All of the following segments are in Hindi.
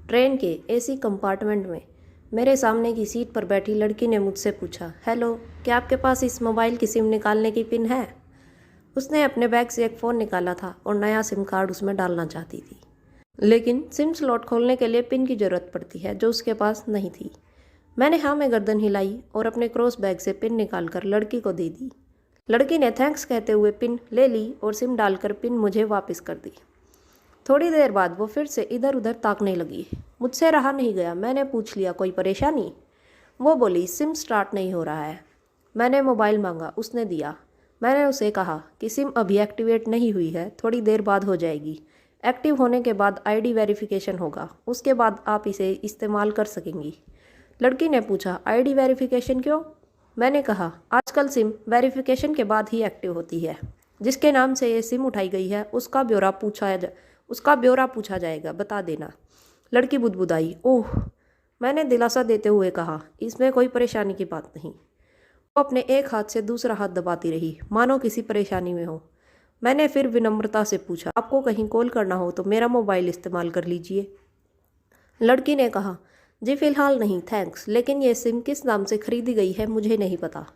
ट्रेन के एसी कंपार्टमेंट में मेरे सामने की सीट पर बैठी लड़की ने मुझसे पूछा, हेलो, क्या आपके पास इस मोबाइल की सिम निकालने की पिन है? उसने अपने बैग से एक फ़ोन निकाला था और नया सिम कार्ड उसमें डालना चाहती थी। लेकिन सिम स्लॉट खोलने के लिए पिन की ज़रूरत पड़ती है जो उसके पास नहीं थी। मैंने हाँ में गर्दन हिलाई और अपने क्रॉस बैग से पिन निकालकर लड़की को दे दी। लड़की ने थैंक्स कहते हुए पिन ले ली और सिम डालकर पिन मुझे वापस कर दी। थोड़ी देर बाद वो फिर से इधर उधर ताकने लगी। मुझसे रहा नहीं गया, मैंने पूछ लिया, कोई परेशानी? वो बोली, सिम स्टार्ट नहीं हो रहा है। मैंने मोबाइल मांगा, उसने दिया। मैंने उसे कहा कि सिम अभी एक्टिवेट नहीं हुई है, थोड़ी देर बाद हो जाएगी। एक्टिव होने के बाद आईडी वेरिफिकेशन होगा, उसके बाद आप इसे इस्तेमाल कर सकेंगी। लड़की ने पूछा, आईडी वेरिफिकेशन क्यों? मैंने कहा, आजकल सिम वेरिफिकेशन के बाद ही एक्टिव होती है। जिसके नाम से ये सिम उठाई गई है उसका ब्यौरा पूछा जाएगा, बता देना। लड़की बुदबुदाई, ओह। मैंने दिलासा देते हुए कहा, इसमें कोई परेशानी की बात नहीं। वो अपने एक हाथ से दूसरा हाथ दबाती रही, मानो किसी परेशानी में हो। मैंने फिर विनम्रता से पूछा, आपको कहीं कॉल करना हो तो मेरा मोबाइल इस्तेमाल कर लीजिए। लड़की ने कहा, जी फ़िलहाल नहीं थैंक्स, लेकिन ये सिम किस नाम से खरीदी गई है मुझे नहीं पता।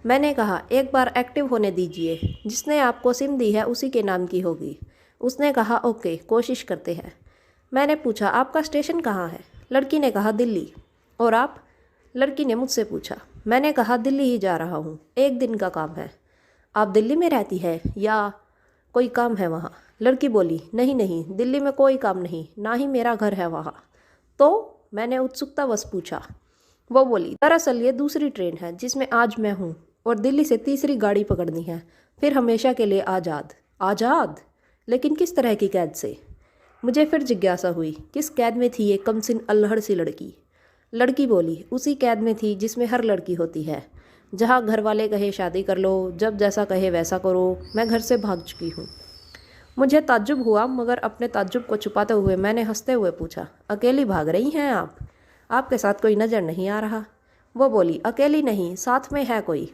मैंने कहा, एक बार एक्टिव होने दीजिए, जिसने आपको सिम दी है उसी के नाम की होगी। उसने कहा, ओके, कोशिश करते हैं। मैंने पूछा, आपका स्टेशन कहाँ है? लड़की ने कहा, दिल्ली। और आप? लड़की ने मुझसे पूछा। मैंने कहा, दिल्ली ही जा रहा हूँ, एक दिन का काम है। आप दिल्ली में रहती है या कोई काम है वहाँ? लड़की बोली, नहीं नहीं, दिल्ली में कोई काम नहीं, ना ही मेरा घर है वहाँ। तो मैंने उत्सुकतावश पूछा। वो बोली, दरअसल ये दूसरी ट्रेन है जिसमें आज मैं हूँ और दिल्ली से तीसरी गाड़ी पकड़नी है, फिर हमेशा के लिए आज़ाद। आज़ाद? लेकिन किस तरह की कैद से? मुझे फिर जिज्ञासा हुई, किस कैद में थी ये कमसिन अल्हड़ सी लड़की? लड़की बोली, उसी कैद में थी जिसमें हर लड़की होती है, जहाँ घर वाले कहे शादी कर लो, जब जैसा कहे वैसा करो। मैं घर से भाग चुकी हूँ। मुझे ताज्जुब हुआ, मगर अपने ताज्जुब को छुपाते हुए मैंने हंसते हुए पूछा, अकेली भाग रही हैं आप? आपके साथ कोई नज़र नहीं आ रहा? वो बोली, अकेली नहीं, साथ में है कोई।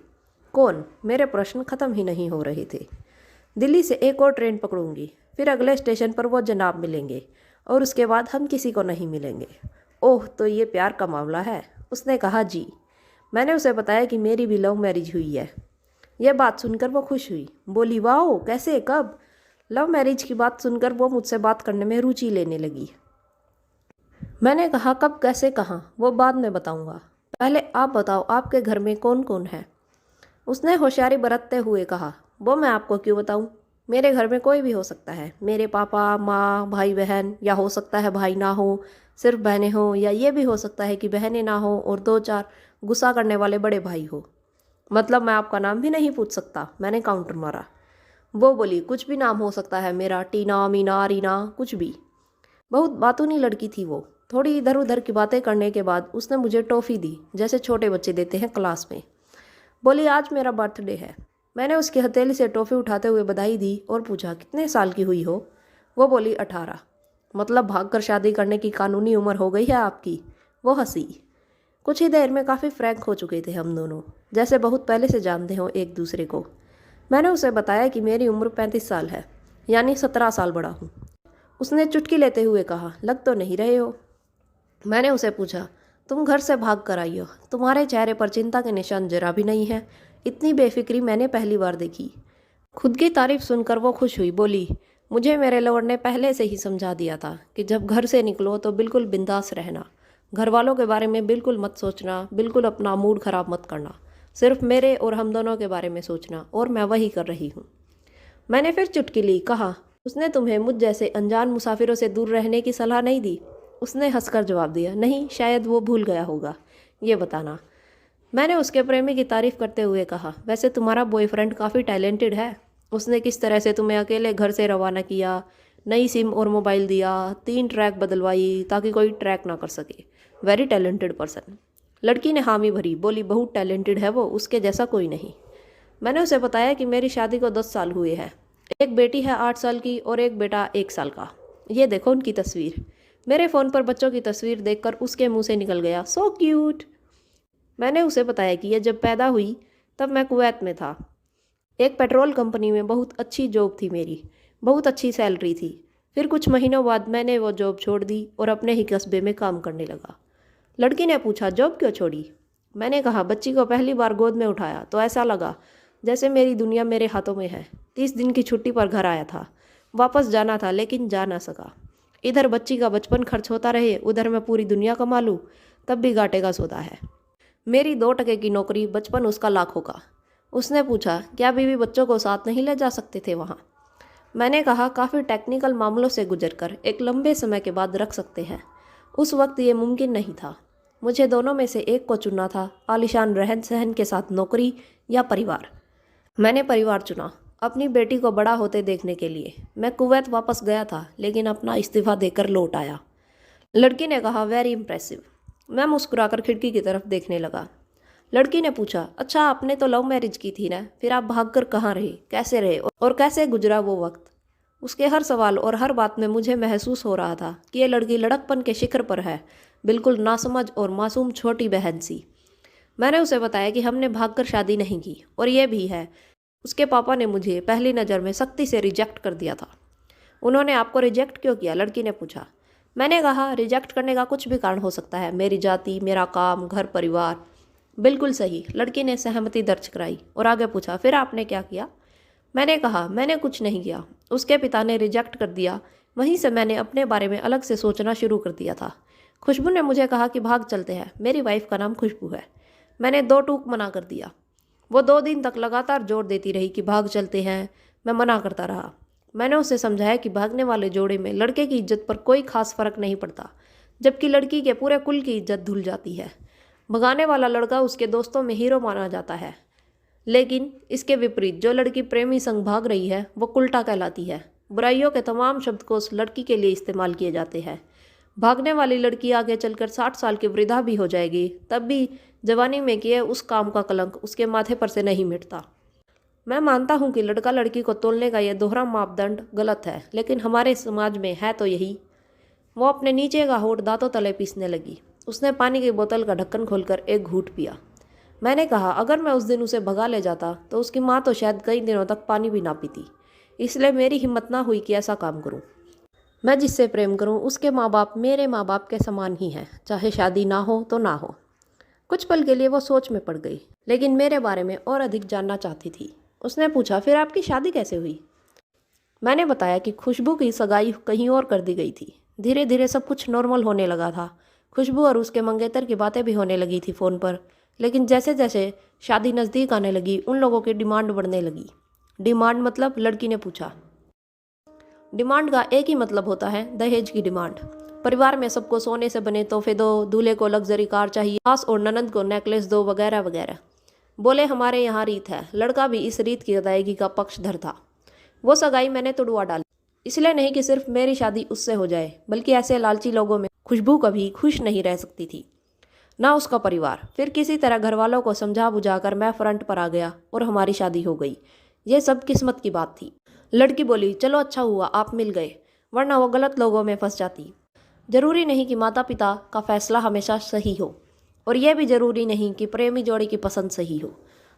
कौन? मेरे प्रश्न ख़त्म ही नहीं हो रहे थे। दिल्ली से एक और ट्रेन पकड़ूंगी, फिर अगले स्टेशन पर वो जनाब मिलेंगे और उसके बाद हम किसी को नहीं मिलेंगे। ओह, तो ये प्यार का मामला है? उसने कहा, जी। मैंने उसे बताया कि मेरी भी लव मैरिज हुई है। यह बात सुनकर वो खुश हुई, बोली, वाह, कैसे, कब? लव मैरिज की बात सुनकर वो मुझसे बात करने में रुचि लेने लगी। मैंने कहा, कब, कैसे, कहाँ, वो बाद में बताऊंगा, पहले आप बताओ आपके घर में कौन कौन है? उसने होशियारी बरतते हुए कहा, वो मैं आपको क्यों बताऊं? मेरे घर में कोई भी हो सकता है, मेरे पापा, माँ, भाई बहन, या हो सकता है भाई ना हो, सिर्फ बहनें हो, या ये भी हो सकता है कि बहनें ना हो और दो चार गुस्सा करने वाले बड़े भाई हो। मतलब मैं आपका नाम भी नहीं पूछ सकता? मैंने काउंटर मारा। वो बोली, कुछ भी नाम हो सकता है मेरा, टीना, मीना, रीना, कुछ भी। बहुत बातूनी लड़की थी वो। थोड़ी इधर उधर की बातें करने के बाद उसने मुझे टॉफ़ी दी, जैसे छोटे बच्चे देते हैं क्लास में। बोली, आज मेरा बर्थडे है। मैंने उसकी हथेली से टॉफ़ी उठाते हुए बधाई दी और पूछा, कितने साल की हुई हो? वो बोली, 18। मतलब भागकर शादी करने की कानूनी उम्र हो गई है आपकी? वो हंसी। कुछ ही देर में काफ़ी फ्रैंक हो चुके थे हम दोनों, जैसे बहुत पहले से जानते हो एक दूसरे को। मैंने उसे बताया कि मेरी उम्र 35 साल है, यानी 17 साल बड़ा हूँ। उसने चुटकी लेते हुए कहा, लग तो नहीं रहे हो। मैंने उसे पूछा, तुम घर से भाग कर आई हो, तुम्हारे चेहरे पर चिंता के निशान जरा भी नहीं है। इतनी बेफिक्री मैंने पहली बार देखी। खुद की तारीफ सुनकर वो खुश हुई, बोली, मुझे मेरे लवर ने पहले से ही समझा दिया था कि जब घर से निकलो तो बिल्कुल बिंदास रहना, घर वालों के बारे में बिल्कुल मत सोचना, बिल्कुल अपना मूड खराब मत करना, सिर्फ मेरे और हम दोनों के बारे में सोचना, और मैं वही कर रही हूँ। मैंने फिर चुटकी ली, कहा, उसने तुम्हें मुझ जैसे अनजान मुसाफिरों से दूर रहने की सलाह नहीं दी? उसने हंसकर जवाब दिया, नहीं, शायद वो भूल गया होगा, ये बताना। मैंने उसके प्रेमी की तारीफ करते हुए कहा, वैसे तुम्हारा बॉयफ्रेंड काफ़ी टैलेंटेड है। उसने किस तरह से तुम्हें अकेले घर से रवाना किया, नई सिम और मोबाइल दिया, 3 ट्रैक बदलवाई ताकि कोई ट्रैक ना कर सके। Very talented person. लड़की ने हामी भरी, बोली, बहुत टैलेंटेड है वो, उसके जैसा कोई नहीं। मैंने उसे बताया कि मेरी शादी को 10 साल हुए हैं, एक बेटी है 8 साल की और एक बेटा 1 साल का। ये देखो उनकी तस्वीर। मेरे फ़ोन पर बच्चों की तस्वीर देखकर उसके मुंह से निकल गया, सो क्यूट। मैंने उसे बताया कि यह जब पैदा हुई तब मैं कुवैत में था, एक पेट्रोल कंपनी में बहुत अच्छी जॉब थी मेरी, बहुत अच्छी सैलरी थी। फिर कुछ महीनों बाद मैंने वो जॉब छोड़ दी और अपने ही कस्बे में काम करने लगा। लड़की ने पूछा, जॉब क्यों छोड़ी? मैंने कहा, बच्ची को पहली बार गोद में उठाया तो ऐसा लगा जैसे मेरी दुनिया मेरे हाथों में है। 30 दिन की छुट्टी पर घर आया था, वापस जाना था लेकिन जा ना सका। इधर बच्ची का बचपन खर्च होता रहे, उधर मैं पूरी दुनिया कमा लूँ तब भी घाटे का सौदा है। मेरी 2 टके की नौकरी, बचपन उसका लाखों का। उसने पूछा, क्या बीवी बच्चों को साथ नहीं ले जा सकते थे वहाँ? मैंने कहा, काफ़ी टेक्निकल मामलों से गुजरकर एक लंबे समय के बाद रख सकते हैं। उस वक्त ये मुमकिन नहीं था। मुझे दोनों में से एक को चुनना था, आलीशान रहन सहन के साथ नौकरी या परिवार। मैंने परिवार चुना, अपनी बेटी को बड़ा होते देखने के लिए। मैं कुवैत वापस गया था लेकिन अपना इस्तीफा देकर लौट आया। लड़की ने कहा, वेरी इम्प्रेसिव। मैं मुस्कुराकर खिड़की की तरफ देखने लगा। लड़की ने पूछा, अच्छा आपने तो लव मैरिज की थी ना, फिर आप भागकर कहाँ रहे, कैसे रहे और कैसे गुजरा वो वक्त? उसके हर सवाल और हर बात में मुझे महसूस हो रहा था कि ये लड़की लड़कपन के शिखर पर है, बिल्कुल नासमझ और मासूम छोटी बहन सी। मैंने उसे बताया कि हमने भागकर शादी नहीं की और ये भी है, उसके पापा ने मुझे पहली नज़र में सख्ती से रिजेक्ट कर दिया था। उन्होंने आपको रिजेक्ट क्यों किया? लड़की ने पूछा। मैंने कहा, रिजेक्ट करने का कुछ भी कारण हो सकता है, मेरी जाति, मेरा काम, घर परिवार। बिल्कुल सही। लड़की ने सहमति दर्ज कराई और आगे पूछा, फिर आपने क्या किया? मैंने कहा, मैंने कुछ नहीं किया। उसके पिता ने रिजेक्ट कर दिया, वहीं से मैंने अपने बारे में अलग से सोचना शुरू कर दिया था। खुशबू ने मुझे कहा कि भाग चलते हैं। मेरी वाइफ का नाम खुशबू है। मैंने 2 टूक मना कर दिया। वो 2 दिन तक लगातार जोर देती रही कि भाग चलते हैं। मैं मना करता रहा। मैंने उसे समझाया कि भागने वाले जोड़े में लड़के की इज्जत पर कोई खास फर्क नहीं पड़ता, जबकि लड़की के पूरे कुल की इज्जत धुल जाती है। भगाने वाला लड़का उसके दोस्तों में हीरो माना जाता है, लेकिन इसके विपरीत जो लड़की प्रेमी संग भाग रही है वो उल्टा कहलाती है। बुराइयों के तमाम शब्दकोश लड़की के लिए इस्तेमाल किए जाते हैं। भागने वाली लड़की आगे चलकर 60 साल की वृद्धा भी हो जाएगी, तब भी जवानी में किए उस काम का कलंक उसके माथे पर से नहीं मिटता। मैं मानता हूँ कि लड़का लड़की को तोलने का यह दोहरा मापदंड गलत है, लेकिन हमारे समाज में है तो यही। वो अपने नीचे का होंठ दांतों तले पीसने लगी। उसने पानी की बोतल का ढक्कन खोलकर एक घूंट पिया। मैंने कहा, अगर मैं उस दिन उसे भगा ले जाता तो उसकी माँ तो शायद कई दिनों तक पानी भी ना पीती। इसलिए मेरी हिम्मत ना हुई कि ऐसा काम करूं। मैं जिससे प्रेम करूं उसके माँ बाप मेरे माँ बाप के समान ही हैं, चाहे शादी ना हो तो ना हो। कुछ पल के लिए वो सोच में पड़ गई, लेकिन मेरे बारे में और अधिक जानना चाहती थी। उसने पूछा, फिर आपकी शादी कैसे हुई? मैंने बताया कि खुशबू की सगाई कहीं और कर दी गई थी। धीरे धीरे सब कुछ नॉर्मल होने लगा था। खुशबू और उसके मंगेतर की बातें भी होने लगी थी फ़ोन पर, लेकिन जैसे जैसे शादी नज़दीक आने लगी उन लोगों की डिमांड बढ़ने लगी। डिमांड मतलब? लड़की ने पूछा। डिमांड का एक ही मतलब होता है, दहेज की डिमांड। परिवार में सबको सोने से बने तोहफे दो, दूल्हे को लग्जरी कार चाहिए, सास और ननंद को नेकलेस दो, वगैरह वगैरह। बोले, हमारे यहाँ रीत है। लड़का भी इस रीत की अदायगी का पक्षधर था। वो सगाई मैंने तुड़वा डाली, इसलिए नहीं कि सिर्फ मेरी शादी उससे हो जाए, बल्कि ऐसे लालची लोगों में खुशबू कभी खुश नहीं रह सकती थी, ना उसका परिवार। फिर किसी तरह घर वालों को समझा बुझाकर मैं फ्रंट पर आ गया और हमारी शादी हो गई। ये सब किस्मत की बात थी। लड़की बोली, चलो अच्छा हुआ आप मिल गए, वरना वो गलत लोगों में फंस जाती। जरूरी नहीं कि माता पिता का फैसला हमेशा सही हो, और यह भी जरूरी नहीं कि प्रेमी जोड़ी की पसंद सही हो।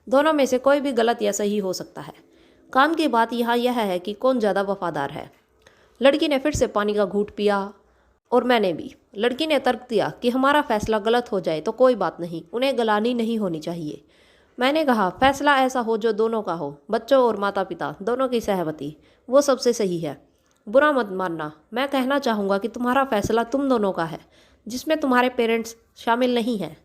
दोनों में से कोई भी गलत या सही हो सकता है। काम की बात यहाँ यह है कि कौन ज़्यादा वफादार है। लड़की ने फिर से पानी का घूंट पिया और मैंने भी। लड़की ने तर्क दिया कि हमारा फैसला गलत हो जाए तो कोई बात नहीं, उन्हें गलानी नहीं होनी चाहिए। मैंने कहा, फैसला ऐसा हो जो दोनों का हो, बच्चों और माता पिता दोनों की सहमति, वो सबसे सही है। बुरा मत मानना, मैं कहना चाहूँगा कि तुम्हारा फैसला तुम दोनों का है, जिसमें तुम्हारे पेरेंट्स शामिल नहीं हैं।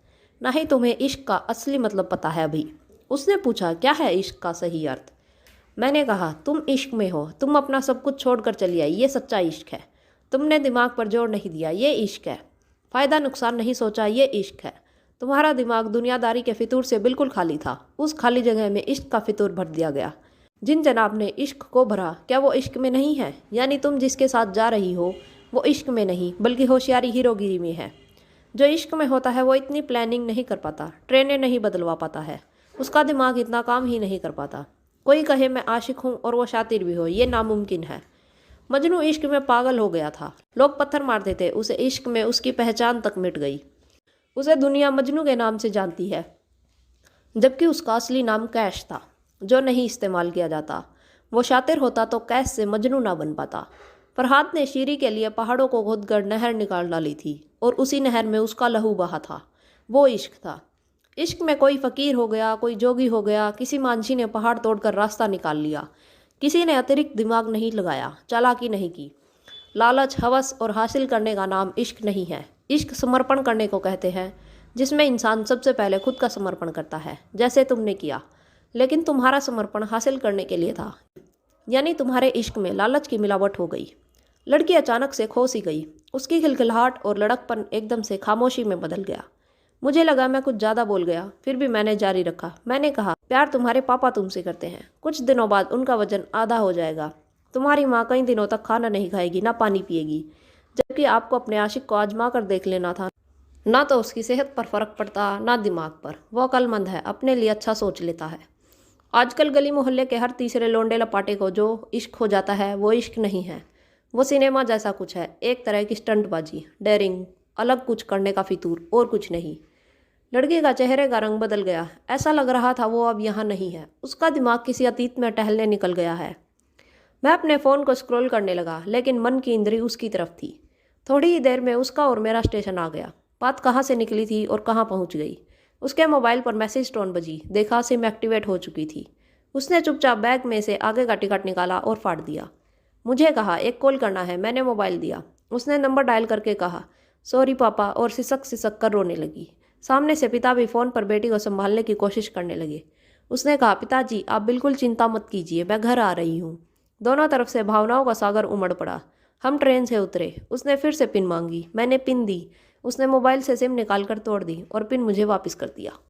ना ही तुम्हें इश्क का असली मतलब पता है अभी। उसने पूछा, क्या है इश्क का सही अर्थ? मैंने कहा, तुम इश्क में हो, तुम अपना सब कुछ छोड़कर चली आई, ये सच्चा इश्क है। तुमने दिमाग पर जोर नहीं दिया, ये इश्क है। फ़ायदा नुकसान नहीं सोचा, ये इश्क है। तुम्हारा दिमाग दुनियादारी के फितूर से बिल्कुल खाली था, उस खाली जगह में इश्क का फितूर भर दिया गया। जिन जनाब ने इश्क को भरा, क्या वो इश्क में नहीं है? यानी तुम जिसके साथ जा रही हो वो इश्क में नहीं, बल्कि होशियारी हीरोगिरी में है। जो इश्क में होता है वो इतनी प्लानिंग नहीं कर पाता, ट्रेनें नहीं बदलवा पाता है, उसका दिमाग इतना काम ही नहीं कर पाता। कोई कहे मैं आशिक हूँ और वो शातिर भी हो, ये नामुमकिन है। मजनू इश्क में पागल हो गया था, लोग पत्थर मारते थे उसे, इश्क में उसकी पहचान तक मिट गई। उसे दुनिया मजनू के नाम से जानती है, जबकि उसका असली नाम कैश था, जो नहीं इस्तेमाल किया जाता। वो शातिर होता तो कैश से मजनू ना बन पाता। फरहाद ने शीरी के लिए पहाड़ों को खोदकर नहर निकाल डाली थी और उसी नहर में उसका लहू बहा था। वो इश्क था। इश्क में कोई फ़कीर हो गया, कोई जोगी हो गया, किसी मानसी ने पहाड़ तोड़कर रास्ता निकाल लिया। किसी ने अतिरिक्त दिमाग नहीं लगाया, चालाकी नहीं की। लालच, हवस और हासिल करने का नाम इश्क नहीं है। इश्क समर्पण करने को कहते हैं, जिसमें इंसान सबसे पहले खुद का समर्पण करता है, जैसे तुमने किया। लेकिन तुम्हारा समर्पण हासिल करने के लिए था, यानी तुम्हारे इश्क में लालच की मिलावट हो गई। लड़की अचानक से खो सी गई। उसकी खिलखिलाहट और लड़कपन एकदम से खामोशी में बदल गया। मुझे लगा मैं कुछ ज़्यादा बोल गया, फिर भी मैंने जारी रखा। मैंने कहा, प्यार तुम्हारे पापा तुमसे करते हैं। कुछ दिनों बाद उनका वजन आधा हो जाएगा। तुम्हारी माँ कई दिनों तक खाना नहीं खाएगी, ना पानी पिएगी। जबकि आपको अपने आशिक को आजमा कर देख लेना था। ना तो उसकी सेहत पर फर्क पड़ता, ना दिमाग पर। वो अक्लमंद है, अपने लिए अच्छा सोच लेता है। आजकल गली मोहल्ले के हर तीसरे लोंडे लपाटे को जो इश्क हो जाता है, वो इश्क नहीं है। वो सिनेमा जैसा कुछ है, एक तरह की स्टंटबाजी, डेयरिंग, अलग कुछ करने का फितूर, और कुछ नहीं। लड़की का चेहरे का रंग बदल गया। ऐसा लग रहा था वो अब यहाँ नहीं है। उसका दिमाग किसी अतीत में टहलने निकल गया है। मैं अपने फ़ोन को स्क्रॉल करने लगा, लेकिन मन की इंद्री उसकी तरफ थी। थोड़ी ही देर में उसका और मेरा स्टेशन आ गया। बात कहाँ से निकली थी और कहाँ पहुँच गई। उसके मोबाइल पर मैसेज टोन बजी। देखा, सिम एक्टिवेट हो चुकी थी। उसने चुपचाप बैग में से आगे का टिकट निकाला और फाड़ दिया। मुझे कहा, एक कॉल करना है। मैंने मोबाइल दिया। उसने नंबर डायल करके कहा, सॉरी पापा, और सिसक सिसक कर रोने लगी। सामने से पिता भी फ़ोन पर बेटी को संभालने की कोशिश करने लगे। उसने कहा, पिताजी आप बिल्कुल चिंता मत कीजिए, मैं घर आ रही हूँ। दोनों तरफ से भावनाओं का सागर उमड़ पड़ा। हम ट्रेन से उतरे। उसने फिर से पिन मांगी। मैंने पिन दी। उसने मोबाइल से सिम निकाल कर तोड़ दी और पिन मुझे वापस कर दिया।